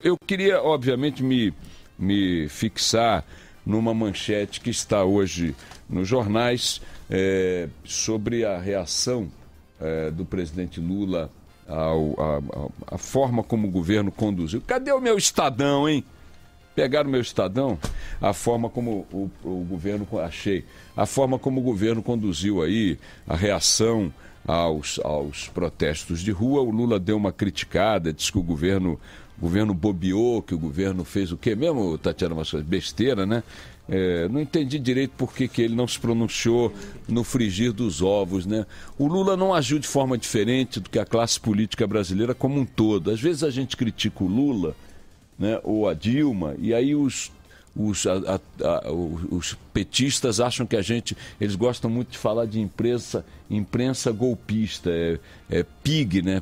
Eu queria, obviamente, me fixar numa manchete que está hoje nos jornais sobre a reação do presidente Lula a forma como o governo conduziu. Cadê o meu Estadão, hein? Pegaram o meu Estadão? A forma como o governo... Achei. A forma como o governo conduziu aí a reação aos protestos de rua. O Lula deu uma criticada, disse que o governo bobeou, que o governo fez o quê mesmo, Tatiana? Umas coisas besteira, né? Não entendi direito por que ele não se pronunciou no frigir dos ovos, né? O Lula não agiu de forma diferente do que a classe política brasileira como um todo. Às vezes a gente critica o Lula, né, ou a Dilma, e aí os petistas acham que eles gostam muito de falar de imprensa golpista, PIG, né?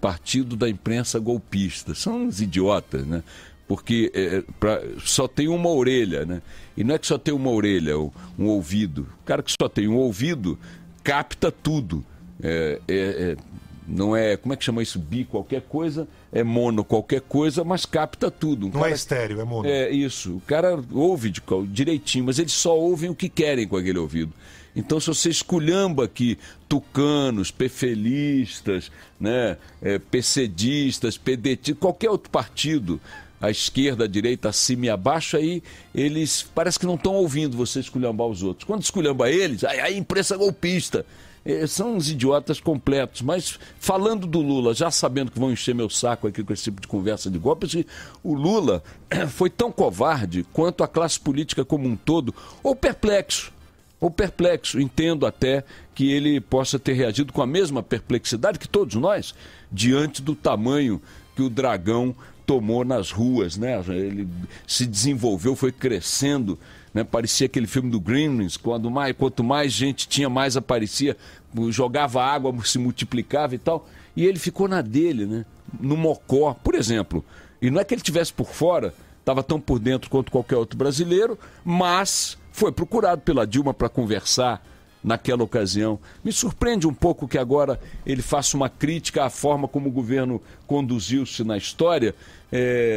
Partido da imprensa golpista. São uns idiotas, né? Porque só tem uma orelha, né? E não é que só tem uma orelha, um ouvido. O cara que só tem um ouvido capta tudo. Não é, como é que chama isso? Bi qualquer coisa, é mono qualquer coisa, mas capta tudo. Não é estéreo, é mono. É isso. O cara ouve direitinho, mas eles só ouvem o que querem com aquele ouvido. Então, se você esculhamba aqui tucanos, pefelistas, né, PCDistas, PDT, qualquer outro partido, à esquerda, à direita, acima e abaixo, aí eles parece que não estão ouvindo você esculhambar os outros. Quando esculhamba eles, aí a imprensa golpista. São uns idiotas completos. Mas falando do Lula, já sabendo que vão encher meu saco aqui com esse tipo de conversa de golpes, o Lula foi tão covarde quanto a classe política como um todo, ou perplexo. Entendo até que ele possa ter reagido com a mesma perplexidade que todos nós, diante do tamanho que o dragão tomou nas ruas, né? Ele se desenvolveu, foi crescendo, né? Parecia aquele filme do Gremlins, quanto mais gente tinha, mais aparecia, jogava água, se multiplicava e tal, e ele ficou na dele, né? No mocó, por exemplo. E não é que ele estivesse por fora, estava tão por dentro quanto qualquer outro brasileiro, mas foi procurado pela Dilma para conversar naquela ocasião. Me surpreende um pouco que agora ele faça uma crítica à forma como o governo conduziu-se na história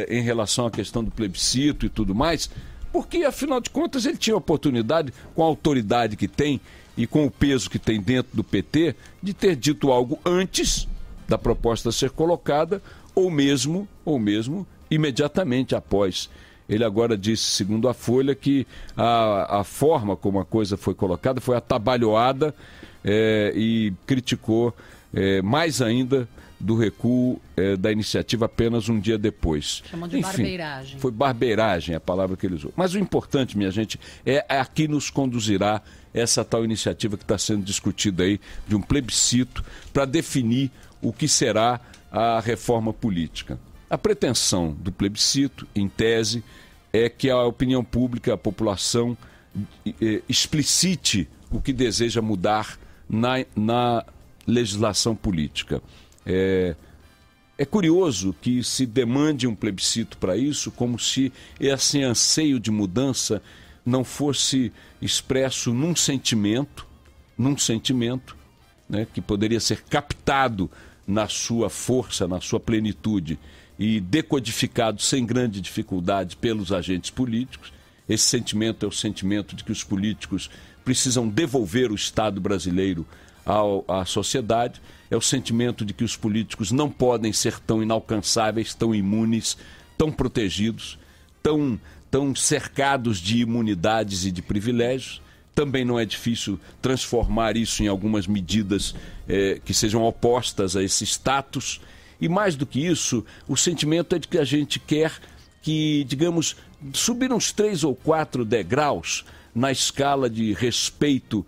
em relação à questão do plebiscito e tudo mais, porque, afinal de contas, ele tinha a oportunidade, com a autoridade que tem e com o peso que tem dentro do PT, de ter dito algo antes da proposta ser colocada ou mesmo imediatamente após. Ele agora disse, segundo a Folha, que a forma como a coisa foi colocada foi atabalhoada e criticou mais ainda do recuo da iniciativa apenas um dia depois. Chamam de barbeiragem. Foi barbeiragem a palavra que ele usou. Mas o importante, minha gente, é a que nos conduzirá essa tal iniciativa que está sendo discutida aí, de um plebiscito, para definir o que será a reforma política. A pretensão do plebiscito, em tese, é que a opinião pública, a população, explicite o que deseja mudar na legislação política. É curioso que se demande um plebiscito para isso, como se esse anseio de mudança não fosse expresso num sentimento, né, que poderia ser captado na sua força, na sua plenitude, e decodificado sem grande dificuldade pelos agentes políticos. Esse sentimento é o sentimento de que os políticos precisam devolver o Estado brasileiro à sociedade, é o sentimento de que os políticos não podem ser tão inalcançáveis, tão imunes, tão protegidos, tão cercados de imunidades e de privilégios. Também não é difícil transformar isso em algumas medidas que sejam opostas a esse status. E mais do que isso, o sentimento é de que a gente quer que, digamos, subir uns 3 ou 4 degraus na escala de respeito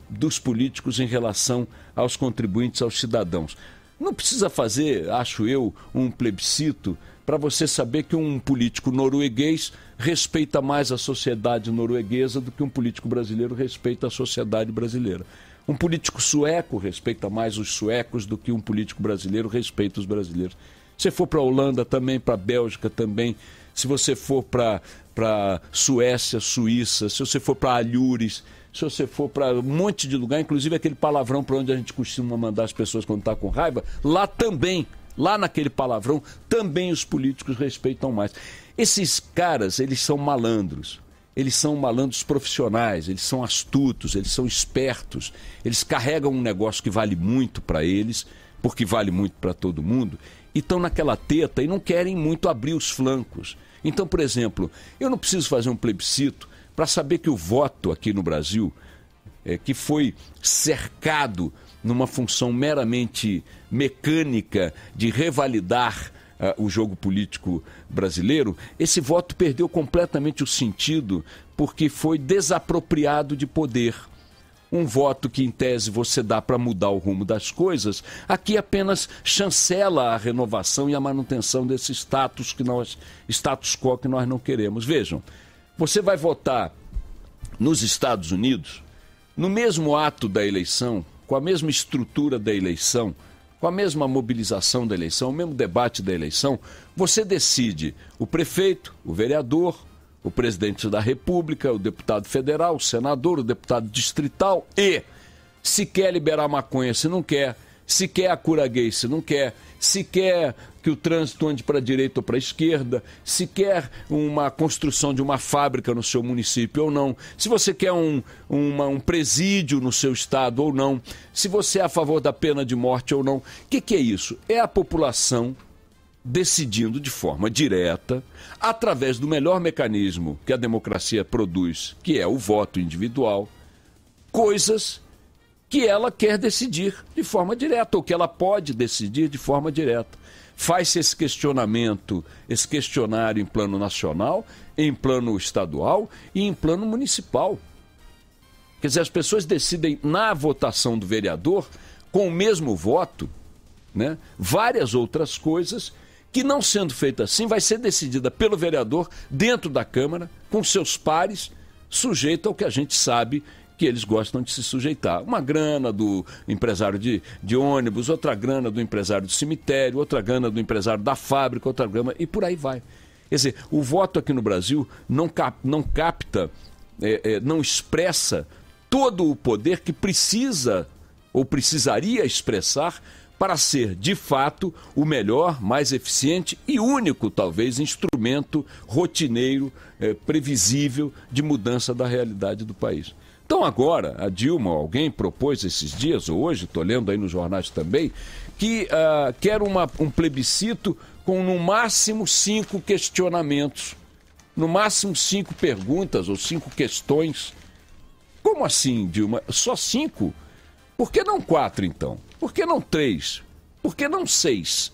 dos políticos em relação aos contribuintes, aos cidadãos. Não precisa fazer, acho eu, um plebiscito para você saber que um político norueguês respeita mais a sociedade norueguesa do que um político brasileiro respeita a sociedade brasileira. Um político sueco respeita mais os suecos do que um político brasileiro respeita os brasileiros. Se você for para a Holanda também, para a Bélgica também, se você for para Suécia, Suíça, se você for para Alhures, se você for para um monte de lugar, inclusive aquele palavrão para onde a gente costuma mandar as pessoas quando está com raiva, lá também Lá naquele palavrão, também os políticos respeitam mais. Esses caras, eles são malandros. Eles são malandros profissionais, eles são astutos, eles são espertos. Eles carregam um negócio que vale muito para eles, porque vale muito para todo mundo, e estão naquela teta e não querem muito abrir os flancos. Então, por exemplo, eu não preciso fazer um plebiscito para saber que o voto aqui no Brasil, que foi cercado numa função meramente mecânica de revalidar o jogo político brasileiro, esse voto perdeu completamente o sentido porque foi desapropriado de poder. Um voto que, em tese, você dá para mudar o rumo das coisas, aqui apenas chancela a renovação e a manutenção desse status quo que nós não queremos. Vejam, você vai votar nos Estados Unidos, no mesmo ato da eleição, com a mesma estrutura da eleição, com a mesma mobilização da eleição, o mesmo debate da eleição, você decide o prefeito, o vereador, o presidente da República, o deputado federal, o senador, o deputado distrital e se quer liberar maconha, se não quer, se quer a cura gay, se não quer, se quer que o trânsito ande para a direita ou para a esquerda, se quer uma construção de uma fábrica no seu município ou não, se você quer um presídio no seu estado ou não, se você é a favor da pena de morte ou não. O que é isso? É a população decidindo de forma direta, através do melhor mecanismo que a democracia produz, que é o voto individual, coisas que ela quer decidir de forma direta, ou que ela pode decidir de forma direta. Faz-se esse questionamento, esse questionário em plano nacional, em plano estadual e em plano municipal. Quer dizer, as pessoas decidem na votação do vereador, com o mesmo voto, né, várias outras coisas que, não sendo feita assim, vai ser decidida pelo vereador dentro da Câmara, com seus pares, sujeito ao que a gente sabe que eles gostam de se sujeitar. Uma grana do empresário de ônibus, outra grana do empresário do cemitério, outra grana do empresário da fábrica, outra grana, e por aí vai. Quer dizer, o voto aqui no Brasil não capta, não expressa todo o poder que precisa ou precisaria expressar para ser, de fato, o melhor, mais eficiente e único, talvez, instrumento rotineiro, previsível de mudança da realidade do país. Então agora, a Dilma, alguém propôs esses dias, ou hoje, estou lendo aí nos jornais também, que quer um plebiscito com no máximo 5 questionamentos, no máximo 5 perguntas ou 5 questões. Como assim, Dilma? Só 5? Por que não 4, então? Por que não 3? Por que não 6?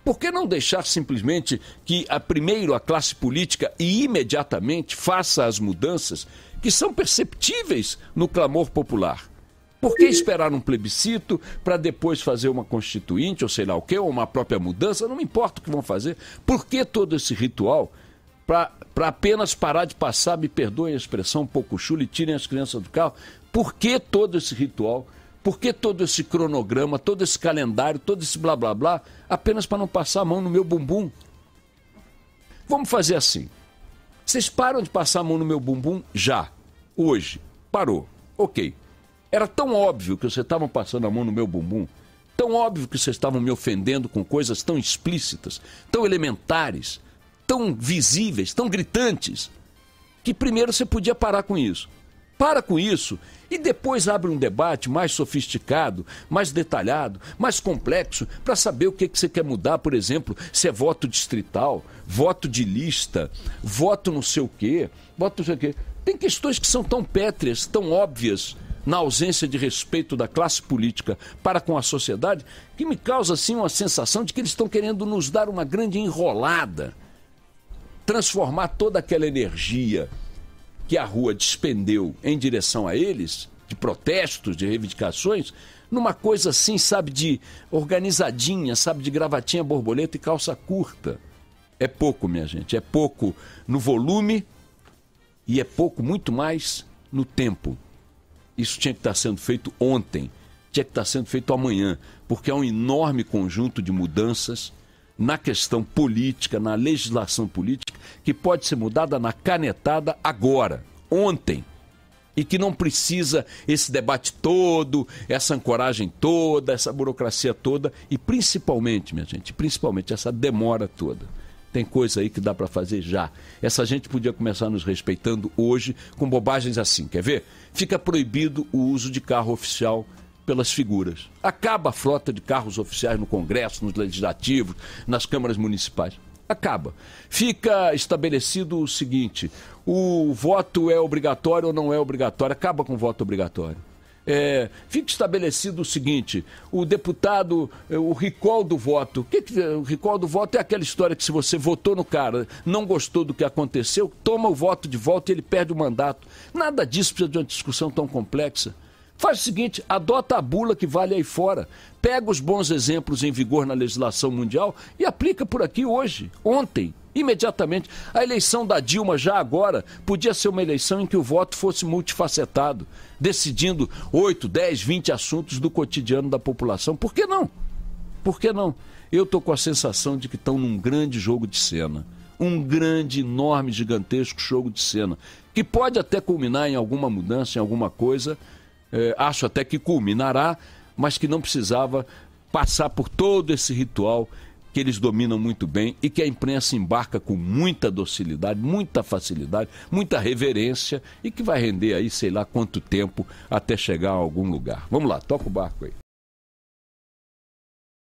Por que não deixar simplesmente que primeiro a classe política e imediatamente faça as mudanças que são perceptíveis no clamor popular? Por que esperar um plebiscito para depois fazer uma constituinte, ou sei lá o quê, ou uma própria mudança? Não me importa o que vão fazer. Por que todo esse ritual para apenas parar de passar, me perdoem a expressão um pouco chula, e tirem as crianças do carro? Por que todo esse ritual? Por que todo esse cronograma, todo esse calendário, todo esse blá blá blá, apenas para não passar a mão no meu bumbum? Vamos fazer assim. Vocês param de passar a mão no meu bumbum já, hoje. Parou. Ok. Era tão óbvio que vocês estavam passando a mão no meu bumbum, tão óbvio que vocês estavam me ofendendo com coisas tão explícitas, tão elementares, tão visíveis, tão gritantes, que primeiro você podia parar com isso. Para com isso e depois abre um debate mais sofisticado, mais detalhado, mais complexo, para saber o que você quer mudar, por exemplo, se é voto distrital, voto de lista, voto não sei o quê, voto não sei o quê. Tem questões que são tão pétreas, tão óbvias, na ausência de respeito da classe política para com a sociedade, que me causa assim uma sensação de que eles estão querendo nos dar uma grande enrolada, transformar toda aquela energia que a rua despendeu em direção a eles, de protestos, de reivindicações, numa coisa assim, sabe, de organizadinha, sabe, de gravatinha borboleta e calça curta. É pouco, minha gente, é pouco no volume e é pouco, muito mais, no tempo. Isso tinha que estar sendo feito ontem, tinha que estar sendo feito amanhã, porque há um enorme conjunto de mudanças na questão política, na legislação política, que pode ser mudada na canetada agora, ontem. E que não precisa esse debate todo, essa ancoragem toda, essa burocracia toda e principalmente, minha gente, principalmente essa demora toda. Tem coisa aí que dá para fazer já. Essa gente podia começar nos respeitando hoje com bobagens assim, quer ver? Fica proibido o uso de carro oficial pelas figuras. Acaba a frota de carros oficiais no Congresso, nos legislativos, nas câmaras municipais. Acaba. Fica estabelecido o seguinte: o voto é obrigatório ou não é obrigatório? Acaba com o voto obrigatório. Fica estabelecido o seguinte: o deputado, o recall do voto. O recall do voto é aquela história que se você votou no cara, não gostou do que aconteceu, toma o voto de volta e ele perde o mandato. Nada disso precisa de uma discussão tão complexa. Faz o seguinte, adota a bula que vale aí fora, pega os bons exemplos em vigor na legislação mundial e aplica por aqui hoje, ontem, imediatamente. A eleição da Dilma já agora podia ser uma eleição em que o voto fosse multifacetado, decidindo 8, 10, 20 assuntos do cotidiano da população. Por que não? Por que não? Eu estou com a sensação de que estão num grande jogo de cena. Um grande, enorme, gigantesco jogo de cena, que pode até culminar em alguma mudança, em alguma coisa. Acho até que culminará, mas que não precisava passar por todo esse ritual que eles dominam muito bem e que a imprensa embarca com muita docilidade, muita facilidade, muita reverência e que vai render aí sei lá quanto tempo até chegar a algum lugar. Vamos lá, toca o barco aí.